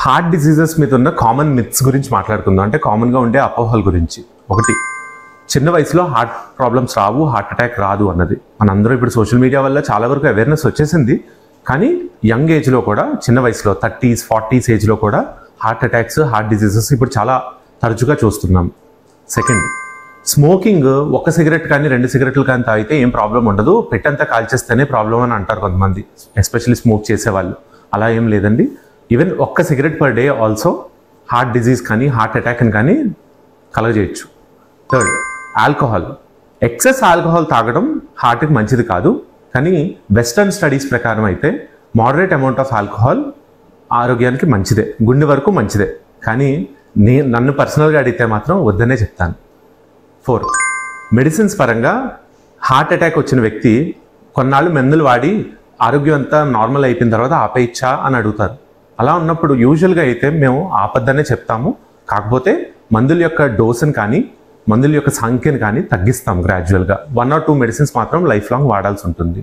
Heart diseases మీద ఉన్న common myths గురించి మాట్లాడుకుందాం. అంటే కామన్గా ఉండే అపోహల గురించి. ఒకటి, చిన్న వయసులో హార్ట్ ప్రాబ్లమ్స్ రావు, హార్ట్ అటాక్ రాదు అన్నది. మనందరూ ఇప్పుడు సోషల్ మీడియా వల్ల చాలా వరకు అవేర్నెస్ వచ్చేసింది. కానీ యంగ్ ఏజ్లో కూడా, చిన్న వయసులో 30s, 40s ఏజ్లో కూడా హార్ట్ అటాక్స్, హార్ట్ డిసీజెస్ ఇప్పుడు చాలా తరచుగా చూస్తున్నాం. సెకండ్, స్మోకింగ్ ఒక సిగరెట్ కానీ 2 సిగరెట్లు కానీ తాగితే ఏం ప్రాబ్లం ఉండదు, పెట్టంతా కాల్చేస్తేనే ప్రాబ్లం అని అంటారు కొంతమంది, ఎస్పెషల్లీ స్మోక్ చేసేవాళ్ళు. అలా ఏం లేదండి. ఈవెన్ ఒక్క cigarette per day also heart disease కానీ హార్ట్ అటాక్ని కానీ కలగజేయచ్చు. Third, alcohol. ఎక్సెస్ ఆల్కహాల్ తాగడం హార్ట్కి మంచిది కాదు. కానీ వెస్టర్న్ స్టడీస్ ప్రకారం అయితే మోడరేట్ అమౌంట్ ఆఫ్ ఆల్కహాల్ ఆరోగ్యానికి మంచిదే, గుండె వరకు మంచిదే. కానీ నన్ను పర్సనల్గా అడిగితే మాత్రం వద్దనే చెప్తాను. ఫోర్త్, మెడిసిన్స్ పరంగా హార్ట్ అటాక్ వచ్చిన వ్యక్తి కొన్నాళ్ళు మందులు వాడి ఆరోగ్యం అంతా నార్మల్ అయిపోయిన తర్వాత ఆపేయచ్చా అని అడుగుతారు. అలా ఉన్నప్పుడు యూజువల్గా అయితే మేము ఆపద్దనే చెప్తాము. కాకపోతే మందుల యొక్క డోసుని కానీ మందుల యొక్క సంఖ్యను కానీ తగ్గిస్తాం గ్రాడ్యువల్గా. 1 or 2 మెడిసిన్స్ మాత్రం లైఫ్ లాంగ్ వాడాల్సి ఉంటుంది.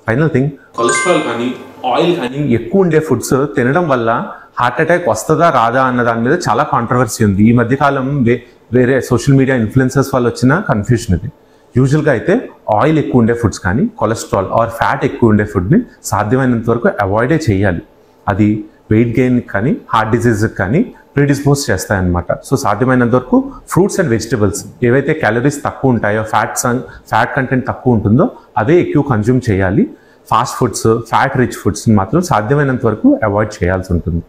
ఫైనల్ థింగ్, కొలెస్ట్రాల్ కానీ ఆయిల్ కానీ ఎక్కువ ఉండే ఫుడ్స్ తినడం వల్ల హార్ట్ అటాక్ వస్తుందా రాదా అన్న దాని మీద చాలా కాంట్రవర్సీ ఉంది. ఈ మధ్యకాలం వేరే సోషల్ మీడియా ఇన్ఫ్లుయెన్సర్స్ వల్ల వచ్చిన కన్ఫ్యూషన్ ఇది. యూజువల్గా అయితే ఆయిల్ ఎక్కువ ఉండే ఫుడ్స్ కానీ కొలెస్ట్రాల్ ఆర్ ఫ్యాట్ ఎక్కువ ఉండే ఫుడ్ని సాధ్యమైనంత వరకు అవాయిడే చేయాలి. అది వెయిట్ గెయిన్ కానీ హార్ట్ డిసీజ్కి కానీ ప్రీడిస్పోజ్ చేస్తాయన్నమాట. సో సాధ్యమైనంత వరకు ఫ్రూట్స్ అండ్ వెజిటబుల్స్ ఏవైతే క్యాలరీస్ తక్కువ ఉంటాయో, ఫ్యాట్ కంటెంట్ తక్కువ ఉంటుందో అవే ఎక్కువ కన్జ్యూమ్ చేయాలి. ఫాస్ట్ ఫుడ్స్, ఫ్యాట్ రిచ్ ఫుడ్స్ని మాత్రం సాధ్యమైనంత వరకు అవాయిడ్ చేయాల్సి ఉంటుంది.